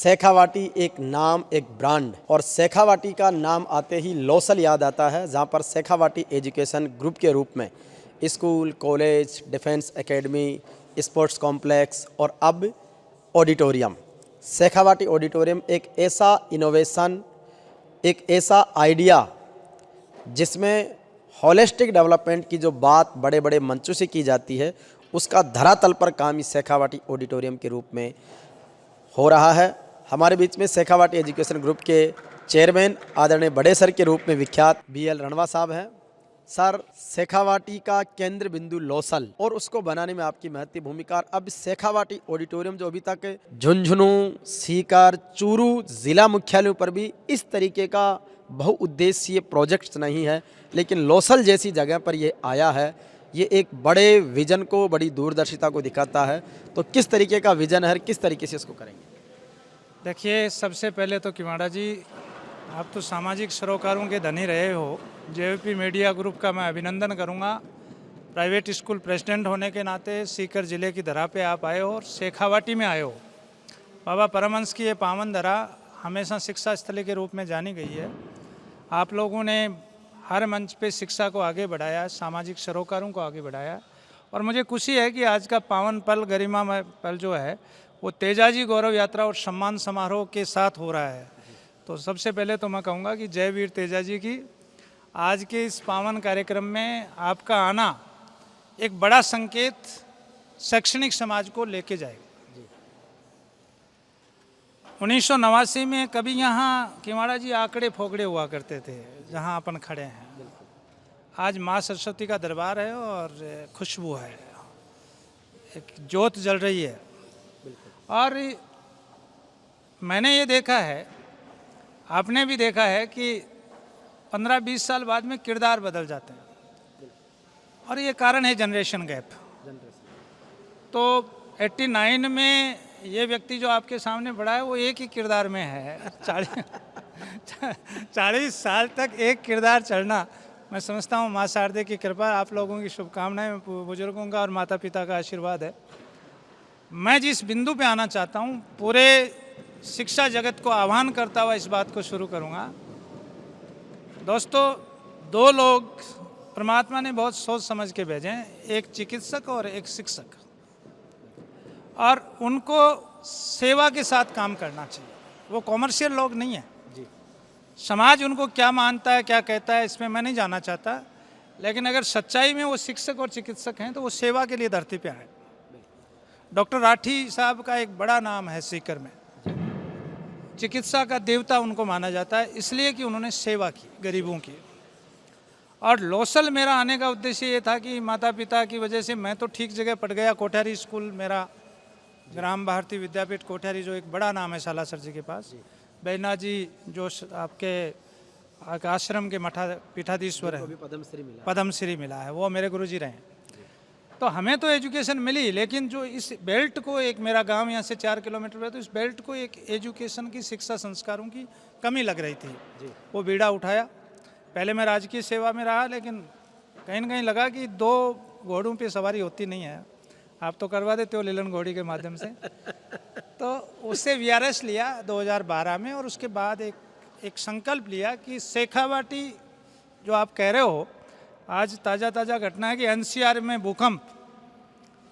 शेखावाटी एक नाम, एक ब्रांड, और शेखावाटी का नाम आते ही लोसल याद आता है, जहां पर शेखावाटी एजुकेशन ग्रुप के रूप में school, college, defence academy, sports complex और अब ऑडिटोरियम। शेखावाटी ऑडिटोरियम एक ऐसा इनोवेशन, एक ऐसा आइडिया जिसमें होलिस्टिक डेवलपमेंट की जो बात बड़े बड़े मंचों से की जाती है, उसका धरातल पर काम इस शेखावाटी ऑडिटोरियम के रूप में हो रहा है। हमारे बीच में शेखावाटी एजुकेशन ग्रुप के चेयरमैन आदरणीय बड़े सर के रूप में विख्यात BL रणवा साहब हैं। सर, शेखावाटी का केंद्र बिंदु लोसल और उसको बनाने में आपकी महत्वपूर्ण भूमिका। अब शेखावाटी ऑडिटोरियम जो अभी तक झुंझुनू, सीकर, चूरू जिला मुख्यालयों पर भी इस तरीके का बहुउद्देशीय प्रोजेक्ट्स नहीं है, लेकिन लोसल जैसी जगह पर ये आया है। ये एक बड़े विजन को, बड़ी दूरदर्शिता को दिखाता है। तो किस तरीके का विजन है, किस तरीके से इसको करेंगे? देखिए, सबसे पहले तो किवाड़ा जी, आप तो सामाजिक सरोकारों के धनी रहे हो। JVP मीडिया ग्रुप का मैं अभिनंदन करूंगा। प्राइवेट स्कूल प्रेसिडेंट होने के नाते सीकर जिले की धरा पे आप आए हो और शेखावाटी में आए हो। बाबा परमहंस की ये पावन धरा हमेशा शिक्षा स्थली के रूप में जानी गई है। आप लोगों ने हर मंच पे शिक्षा को आगे बढ़ाया, सामाजिक सरोकारों को आगे बढ़ाया, और मुझे खुशी है कि आज का पावन पल, गरिमामय पल जो है, वो तेजाजी गौरव यात्रा और सम्मान समारोह के साथ हो रहा है। तो सबसे पहले तो मैं कहूँगा कि जय वीर तेजाजी की। आज के इस पावन कार्यक्रम में आपका आना एक बड़ा संकेत शैक्षणिक समाज को लेके जाएगा। 1989 में कभी यहाँ किवाड़ा जी आंकड़े फोकड़े हुआ करते थे, जहाँ अपन खड़े हैं। आज माँ सरस्वती का दरबार है और खुशबू है, एक ज्योत जल रही है। और मैंने ये देखा है, आपने भी देखा है कि 15-20 साल बाद में किरदार बदल जाते हैं, और ये कारण है जनरेशन गैप। तो 89 में ये व्यक्ति जो आपके सामने बड़ा है, वो एक ही किरदार में है। 40 साल तक एक किरदार चढ़ना, मैं समझता हूँ माँ शारदे की कृपा, आप लोगों की शुभकामनाएं, बुजुर्गों का और माता पिता का आशीर्वाद है। मैं जिस बिंदु पे आना चाहता हूँ, पूरे शिक्षा जगत को आह्वान करता हुआ इस बात को शुरू करूँगा। दोस्तों, 2 लोग परमात्मा ने बहुत सोच समझ के भेजे हैं, एक चिकित्सक और एक शिक्षक, और उनको सेवा के साथ काम करना चाहिए। वो कॉमर्शियल लोग नहीं है जी। समाज उनको क्या मानता है, क्या कहता है, इसमें मैं नहीं जाना चाहता, लेकिन अगर सच्चाई में वो शिक्षक और चिकित्सक हैं तो वो सेवा के लिए धरती पे आए। डॉक्टर राठी साहब का एक बड़ा नाम है सीकर में, चिकित्सा का देवता उनको माना जाता है, इसलिए कि उन्होंने सेवा की, गरीबों की। और लोसल मेरा आने का उद्देश्य ये था कि माता पिता की वजह से मैं तो ठीक जगह पड़ गया। कोठारी स्कूल मेरा, ग्राम भारती विद्यापीठ कोठारी, जो एक बड़ा नाम है सालासर जी के पास। बैना जी जो आपके आश्रम के पीठाधीश्वर है, पद्मश्री मिला है, वो मेरे गुरुजी रहे हैं। तो हमें तो एजुकेशन मिली, लेकिन जो इस बेल्ट को, एक मेरा गांव यहाँ से 4 किलोमीटर है, तो इस बेल्ट को एक एजुकेशन की, शिक्षा संस्कारों की कमी लग रही थी। वो बीड़ा उठाया। पहले मैं राजकीय सेवा में रहा, लेकिन कहीं न कहीं लगा कि 2 घोड़ों पे सवारी होती नहीं है। आप तो करवा देते हो लीलन घोड़ी के माध्यम से। तो उससे VRS लिया 2012 में, और उसके बाद एक संकल्प लिया कि शेखावाटी जो आप कह रहे हो, आज ताज़ा घटना है कि NCR में भूकंप,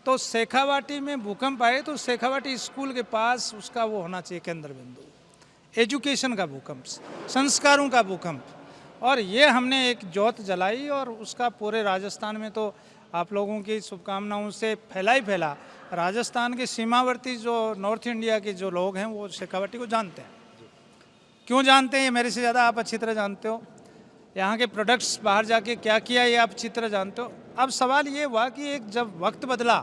तो शेखावाटी में भूकंप आए तो शेखावाटी स्कूल के पास उसका वो होना चाहिए केंद्र बिंदु, एजुकेशन का भूकंप, संस्कारों का भूकंप। और ये हमने एक ज्योत जलाई, और उसका पूरे राजस्थान में, तो आप लोगों की शुभकामनाओं से फैला राजस्थान के सीमावर्ती जो नॉर्थ इंडिया के जो लोग हैं, वो शेखावाटी को जानते हैं। क्यों जानते हैं, ये मेरे से ज़्यादा आप अच्छी तरह जानते हो। यहाँ के प्रोडक्ट्स बाहर जाके क्या किया, ये आप अच्छी तरह जानते हो। अब सवाल ये हुआ कि एक जब वक्त बदला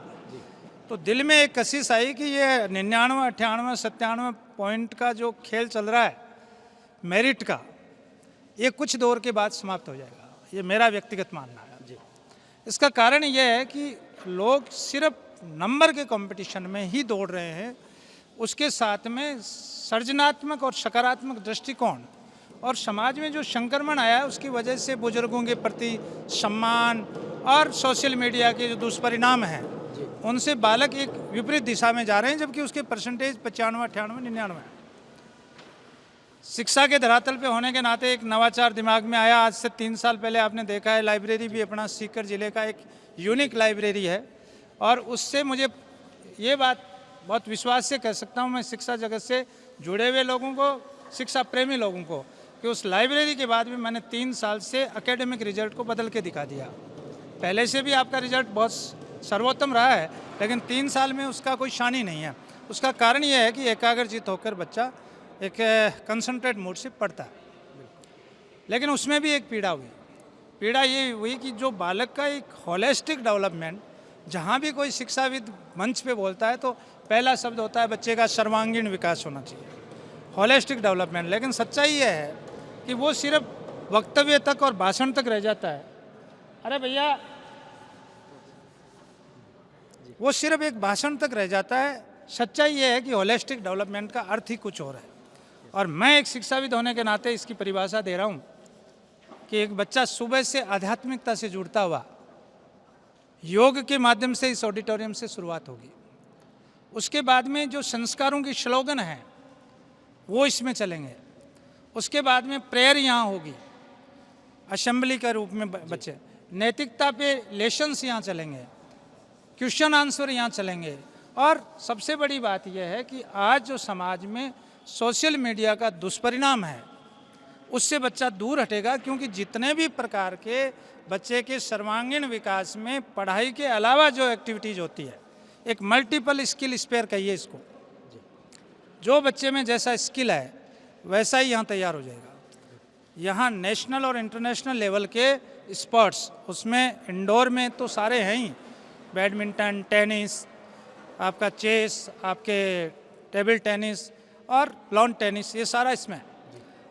तो दिल में एक कशिश आई कि ये 99, 98, 97 पॉइंट का जो खेल चल रहा है मेरिट का, ये कुछ दौर के बाद समाप्त हो जाएगा। ये मेरा व्यक्तिगत मानना है जी। इसका कारण ये है कि लोग सिर्फ नंबर के कंपटीशन में ही दौड़ रहे हैं, उसके साथ में सृजनात्मक और सकारात्मक दृष्टिकोण और समाज में जो संक्रमण आया है, उसकी वजह से बुजुर्गों के प्रति सम्मान और सोशल मीडिया के जो दुष्परिणाम हैं, उनसे बालक एक विपरीत दिशा में जा रहे हैं, जबकि उसके परसेंटेज 95, 98, 99 है। शिक्षा के धरातल पे होने के नाते एक नवाचार दिमाग में आया। आज से 3 साल पहले आपने देखा है, लाइब्रेरी भी अपना सीकर ज़िले का एक यूनिक लाइब्रेरी है, और उससे मुझे ये बात बहुत विश्वास से कह सकता हूँ मैं शिक्षा जगत से जुड़े हुए लोगों को, शिक्षा प्रेमी लोगों को, कि उस लाइब्रेरी के बाद भी मैंने 3 साल से एकेडमिक रिजल्ट को बदल के दिखा दिया। पहले से भी आपका रिजल्ट बहुत सर्वोत्तम रहा है, लेकिन 3 साल में उसका कोई शान ही नहीं है। उसका कारण यह है कि एकाग्रचित्त होकर बच्चा एक कंसंट्रेट मूड से पढ़ता है। लेकिन उसमें भी एक पीड़ा ये हुई कि जो बालक का एक होलिस्टिक डेवलपमेंट, जहाँ भी कोई शिक्षाविद मंच पे बोलता है तो पहला शब्द होता है बच्चे का सर्वांगीण विकास होना चाहिए, होलिस्टिक डेवलपमेंट। लेकिन सच्चाई ये है कि वो सिर्फ वक्तव्य तक और भाषण तक रह जाता है। अरे भैया, वो सिर्फ एक भाषण तक रह जाता है। सच्चाई ये है कि होलिस्टिक डेवलपमेंट का अर्थ ही कुछ और है। और मैं एक शिक्षाविद होने के नाते इसकी परिभाषा दे रहा हूँ कि एक बच्चा सुबह से आध्यात्मिकता से जुड़ता हुआ योग के माध्यम से इस ऑडिटोरियम से शुरुआत होगी। उसके बाद में जो संस्कारों की स्लोगन है वो इसमें चलेंगे। उसके बाद में प्रेयर यहाँ होगी असेंबली के रूप में, बच्चे नैतिकता पे लेसन्स यहाँ चलेंगे, क्वेश्चन आंसर यहाँ चलेंगे। और सबसे बड़ी बात यह है कि आज जो समाज में सोशल मीडिया का दुष्परिणाम है उससे बच्चा दूर हटेगा, क्योंकि जितने भी प्रकार के बच्चे के सर्वांगीण विकास में पढ़ाई के अलावा जो एक्टिविटीज़ होती है, एक मल्टीपल स्किल स्पेयर कहिए इसको, जो बच्चे में जैसा स्किल है वैसा ही यहाँ तैयार हो जाएगा। यहाँ नेशनल और इंटरनेशनल लेवल के स्पोर्ट्स, उसमें इंडोर में तो सारे हैं ही, बैडमिंटन, टेनिस, आपका चेस, आपके टेबल टेनिस और लॉन टेनिस, ये सारा इसमें।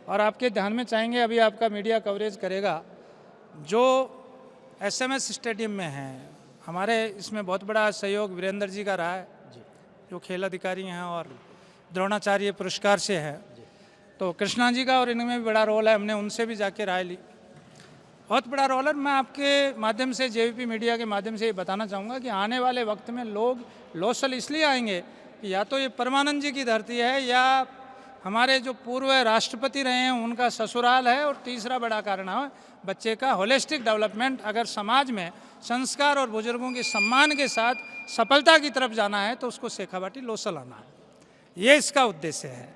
और आपके ध्यान में चाहेंगे, अभी आपका मीडिया कवरेज करेगा, जो एसएमएस स्टेडियम में हैं, हमारे इसमें बहुत बड़ा सहयोग वीरेंद्र जी का रहा है, जो खेल अधिकारी हैं और द्रोणाचार्य पुरस्कार से हैं। तो कृष्णा जी का और इनमें भी बड़ा रोल है, हमने उनसे भी जाके राय ली, बहुत बड़ा रोल है। मैं आपके माध्यम से, जेवीपी मीडिया के माध्यम से ये बताना चाहूँगा कि आने वाले वक्त में लोग लोसल इसलिए आएंगे कि या तो ये परमानंद जी की धरती है, या हमारे जो पूर्व राष्ट्रपति रहे हैं उनका ससुराल है, और तीसरा बड़ा कारण है बच्चे का होलिस्टिक डेवलपमेंट। अगर समाज में संस्कार और बुजुर्गों के सम्मान के साथ सफलता की तरफ जाना है तो उसको शेखावाटी लोसल आना है, ये इसका उद्देश्य है।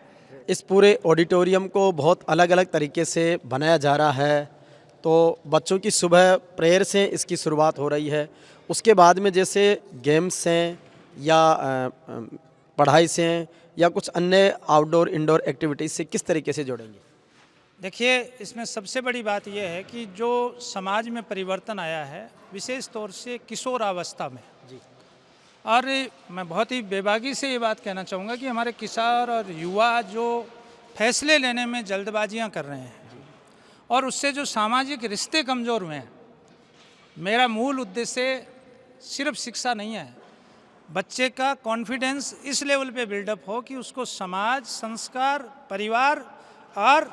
इस पूरे ऑडिटोरियम को बहुत अलग अलग तरीके से बनाया जा रहा है। तो बच्चों की सुबह प्रेयर से इसकी शुरुआत हो रही है, उसके बाद में जैसे गेम्स हैं या पढ़ाई से हैं या कुछ अन्य आउटडोर इंडोर एक्टिविटीज़ से किस तरीके से जोड़ेंगे? देखिए, इसमें सबसे बड़ी बात यह है कि जो समाज में परिवर्तन आया है, विशेष तौर से किशोरावस्था में जी, और मैं बहुत ही बेबाकी से ये बात कहना चाहूँगा कि हमारे किशोर और युवा जो फैसले लेने में जल्दबाजियाँ कर रहे हैं और उससे जो सामाजिक रिश्ते कमज़ोर हुए हैं, मेरा मूल उद्देश्य सिर्फ शिक्षा नहीं है, बच्चे का कॉन्फिडेंस इस लेवल पे बिल्डअप हो कि उसको समाज, संस्कार, परिवार और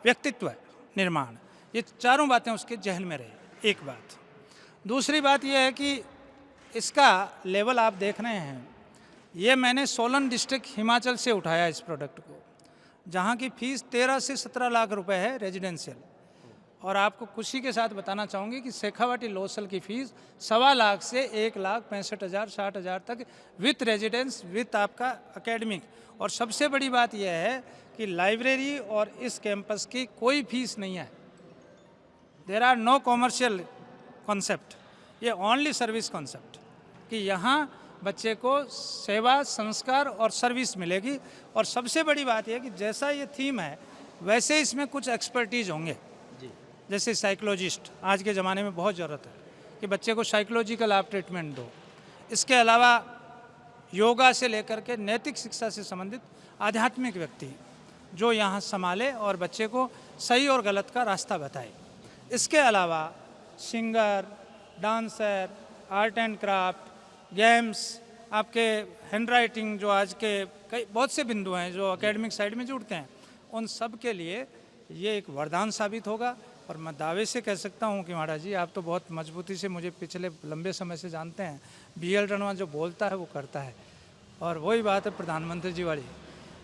व्यक्तित्व निर्माण, ये चारों बातें उसके जहन में रहे। एक बात। दूसरी बात यह है कि इसका लेवल आप देख रहे हैं, ये मैंने सोलन डिस्ट्रिक्ट हिमाचल से उठाया इस प्रोडक्ट को, जहाँ की फ़ीस 13 से 17 लाख रुपए है रेजिडेंशियल। और आपको खुशी के साथ बताना चाहूँगी कि शेखावाटी लोसल की फ़ीस 1.25 लाख से 1,65,000 60,000 तक विथ रेजिडेंस, विथ आपका एकेडमिक। और सबसे बड़ी बात यह है कि लाइब्रेरी और इस कैंपस की कोई फीस नहीं है। There are no commercial concept, ये ओनली सर्विस कॉन्सेप्ट, कि यहाँ बच्चे को सेवा, संस्कार और सर्विस मिलेगी। और सबसे बड़ी बात यह कि जैसा ये थीम है वैसे इसमें कुछ एक्सपर्टीज होंगे, जैसे साइकोलॉजिस्ट आज के ज़माने में बहुत ज़रूरत है कि बच्चे को साइकोलॉजिकल आप ट्रीटमेंट दो। इसके अलावा योगा से लेकर के नैतिक शिक्षा से संबंधित आध्यात्मिक व्यक्ति जो यहाँ संभाले और बच्चे को सही और गलत का रास्ता बताए। इसके अलावा singer, dancer, art and craft, games, आपके हैंड राइटिंग, जो आज के कई बहुत से बिंदु हैं जो एकेडमिक साइड में जुड़ते हैं, उन सब के लिए ये एक वरदान साबित होगा। और मैं दावे से कह सकता हूँ कि महाराज जी, आप तो बहुत मजबूती से मुझे पिछले लंबे समय से जानते हैं, BL रणवा जो बोलता है वो करता है। और वही बात है प्रधानमंत्री जी वाली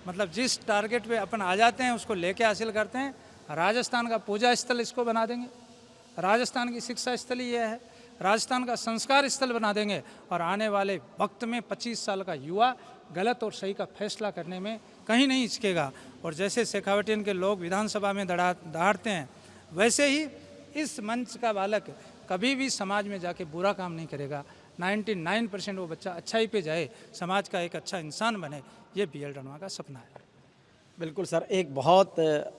मतलब जिस टारगेट पे अपन आ जाते हैं उसको लेके हासिल करते हैं। राजस्थान का पूजा स्थल इसको बना देंगे, राजस्थान की शिक्षा स्थल ही यह है, राजस्थान का संस्कार स्थल बना देंगे। और आने वाले वक्त में 25 साल का युवा गलत और सही का फैसला करने में कहीं नहीं हिचकेगा। और जैसे शेखावटियन के लोग विधानसभा में दहाड़ते हैं, वैसे ही इस मंच का बालक कभी भी समाज में जाके बुरा काम नहीं करेगा। 99% वो बच्चा अच्छाई पे जाए, समाज का एक अच्छा इंसान बने, ये BL रणवा का सपना है। बिल्कुल सर, एक बहुत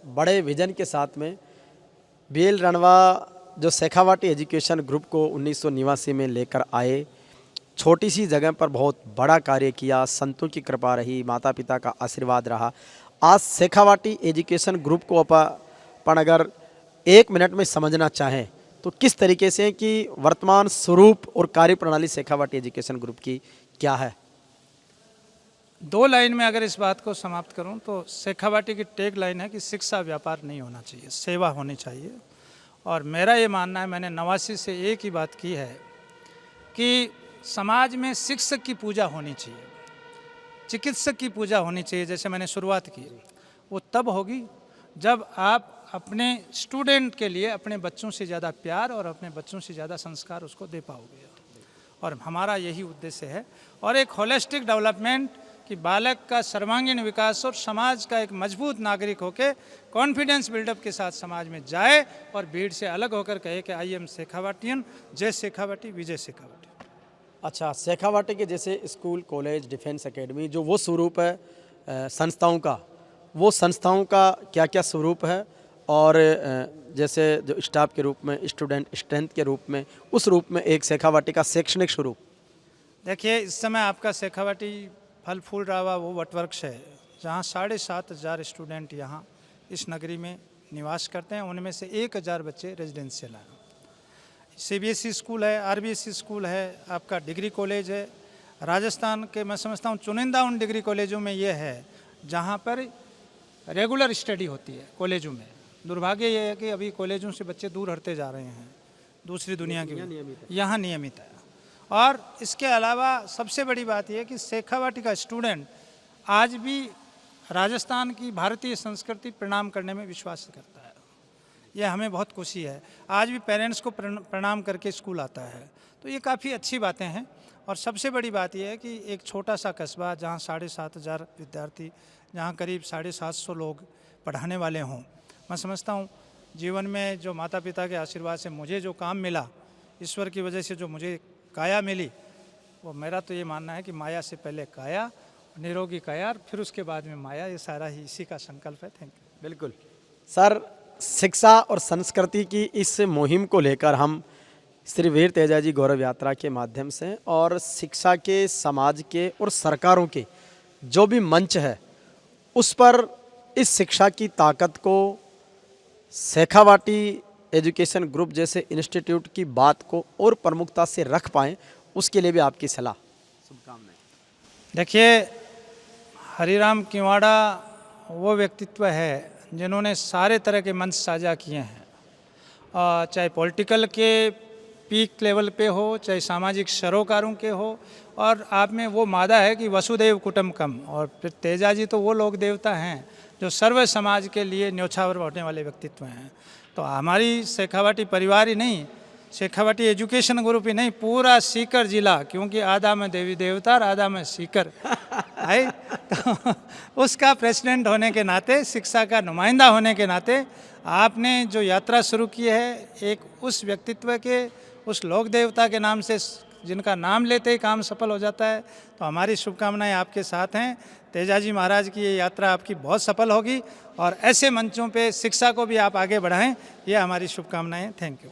बड़े विजन के साथ में BL रणवा जो शेखावाटी एजुकेशन ग्रुप को 1989 में लेकर आए, छोटी सी जगह पर बहुत बड़ा कार्य किया, संतों की कृपा रही, माता पिता का आशीर्वाद रहा। आज शेखावाटी एजुकेशन ग्रुप को अपन अगर 1 मिनट में समझना चाहें तो किस तरीके से कि वर्तमान स्वरूप और कार्यप्रणाली शेखावाटी एजुकेशन ग्रुप की क्या है? 2 लाइन में अगर इस बात को समाप्त करूं तो शेखावाटी की टैग लाइन है कि शिक्षा व्यापार नहीं होना चाहिए, सेवा होनी चाहिए। और मेरा ये मानना है, मैंने 89 से एक ही बात की है कि समाज में शिक्षक की पूजा होनी चाहिए, चिकित्सक की पूजा होनी चाहिए। जैसे मैंने शुरुआत की, वो तब होगी जब आप अपने स्टूडेंट के लिए अपने बच्चों से ज़्यादा प्यार और अपने बच्चों से ज़्यादा संस्कार उसको दे पाओगे। और हमारा यही उद्देश्य है। और एक होलिस्टिक डेवलपमेंट कि बालक का सर्वांगीण विकास और समाज का एक मजबूत नागरिक होके कॉन्फिडेंस बिल्डअप के साथ समाज में जाए और भीड़ से अलग होकर कहे कि आई एम शेखावाटियन, जय शेखावाटी, विजय शेखावाटी। अच्छा, शेखावाटी के जैसे स्कूल, कॉलेज, डिफेंस एकेडमी जो वो स्वरूप है संस्थाओं का, वो संस्थाओं का क्या क्या स्वरूप है? और जैसे जो स्टाफ के रूप में, स्टूडेंट स्ट्रेंथ के रूप में, उस रूप में एक शेखावाटी का शैक्षणिक स्वरूप। देखिए, इस समय आपका शेखावाटी फल फूल रहा हुआ वो वटवृक्ष है जहाँ 7,500 स्टूडेंट यहाँ इस नगरी में निवास करते हैं। उनमें से 1,000 बच्चे रेजिडेंशियल हैं। CBSE स्कूल है, RBSE स्कूल है, आपका डिग्री कॉलेज है। राजस्थान के मैं समझता हूँ चुनिंदा उन डिग्री कॉलेजों में ये है जहाँ पर रेगुलर स्टडी होती है कॉलेजों में। दुर्भाग्य ये है कि अभी कॉलेजों से बच्चे दूर हटते जा रहे हैं दूसरी दुनिया की, यहाँ नियमित है। और इसके अलावा सबसे बड़ी बात यह है कि शेखावाटी का स्टूडेंट आज भी राजस्थान की भारतीय संस्कृति प्रणाम करने में विश्वास करता है। यह हमें बहुत खुशी है। आज भी पेरेंट्स को प्रणाम करके स्कूल आता है, तो ये काफ़ी अच्छी बातें हैं। और सबसे बड़ी बात यह है कि एक छोटा सा कस्बा जहाँ 7,500 विद्यार्थी, जहाँ करीब 750 लोग पढ़ाने वाले हों, मैं समझता हूँ जीवन में जो माता पिता के आशीर्वाद से मुझे जो काम मिला, ईश्वर की वजह से जो मुझे काया मिली, वो मेरा तो ये मानना है कि माया से पहले काया, निरोगी काया, और फिर उसके बाद में माया। ये सारा ही इसी का संकल्प है। Thank you. बिल्कुल सर, शिक्षा और संस्कृति की इस मुहिम को लेकर हम श्री वीर तेजाजी गौरव यात्रा के माध्यम से और शिक्षा के, समाज के और सरकारों के जो भी मंच है, उस पर इस शिक्षा की ताकत को शेखावाटी एजुकेशन ग्रुप जैसे इंस्टीट्यूट की बात को और प्रमुखता से रख पाएँ, उसके लिए भी आपकी सलाह, शुभकामनाएं। देखिए, हरिराम किवाड़ा वो व्यक्तित्व है जिन्होंने सारे तरह के मंच साझा किए हैं, चाहे पॉलिटिकल के पीक लेवल पे हो, चाहे सामाजिक सरोकारों के हो। और आप में वो मादा है कि वसुदेव कुटुम्बकम। और फिर तेजाजी तो वो लोक देवता हैं जो सर्व समाज के लिए न्योछावर होने वाले व्यक्तित्व हैं। तो हमारी शेखावाटी परिवार ही नहीं, शेखावाटी एजुकेशन ग्रुप ही नहीं, पूरा सीकर जिला, क्योंकि आधा में देवी देवता और आधा में सीकर है, तो उसका प्रेसिडेंट होने के नाते, शिक्षा का नुमाइंदा होने के नाते आपने जो यात्रा शुरू की है, एक उस व्यक्तित्व के, उस लोक देवता के नाम से, जिनका नाम लेते ही काम सफल हो जाता है। तो हमारी शुभकामनाएं आपके साथ हैं। तेजाजी महाराज की ये यात्रा आपकी बहुत सफल होगी और ऐसे मंचों पे शिक्षा को भी आप आगे बढ़ाएं, ये हमारी शुभकामनाएं। Thank you.